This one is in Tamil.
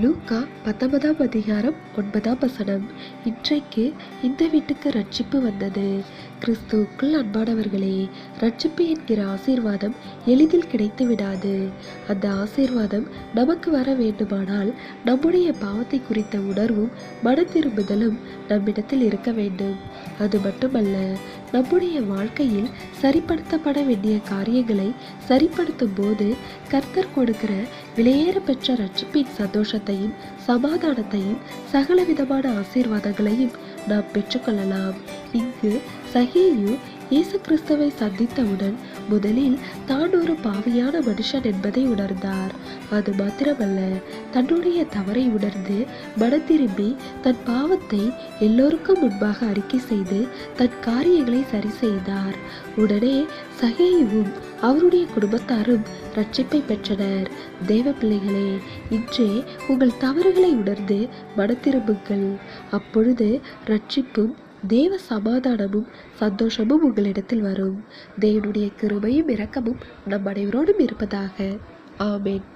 லூக்கா 19ஆம் அதிகாரம் 9ஆம் வசனம். இன்றைக்கு இந்த வீட்டுக்கு ரட்சிப்பு வந்தது. கிறிஸ்துவுக்குள் அன்பானவர்களே, ரட்சிப்பு என்கிற ஆசீர்வாதம் எளிதில் கிடைத்து விடாது. அந்த ஆசீர்வாதம் நமக்கு வர வேண்டுமானால் நம்முடைய பாவத்தை குறித்த உணர்வும் மனத்திரும்புதலும் நம்மிடத்தில் இருக்க வேண்டும். அது மட்டுமல்ல, நம்முடைய வாழ்க்கையில் சரிப்படுத்தப்பட வேண்டிய காரியங்களை சரிப்படுத்தும் போது கர்த்தர் கொடுக்கிற விலையேற பெற்ற ரட்சிப்பின் சந்தோஷத்தையும் சமாதானத்தையும் சகலவிதமான ஆசீர்வாதங்களையும் நாம் பெற்றுக்கொள்ளலாம். இங்கு சகேயு இயேசு கிறிஸ்துவை சந்தித்தவுடன் முதலில் தான் ஒரு பாவியான மனுஷன் என்பதை உணர்ந்தார். அது மாத்திரமல்ல, தன்னுடைய தவறை உணர்ந்து மனந்திரும்பி தன் பாவத்தை எல்லோருக்கும் முன்பாக அறிக்கை செய்து தன் காரியங்களை சரி செய்தார். உடனே சகேயுவும் அவருடைய குடும்பத்தாரும் ரட்சிப்பை பெற்றனர். தேவ பிள்ளைகளே, இன்றே உங்கள் தவறுகளை உணர்ந்து மனத்திரும்புங்கள். அப்பொழுது ரட்சிப்பும் தேவ சமாதானமும் சந்தோஷமும் உங்களிடத்தில் வரும். தேவனுடைய கிருபையும் இரக்கமும் நம் அனைவரோடும் இருப்பதாக. ஆமென்.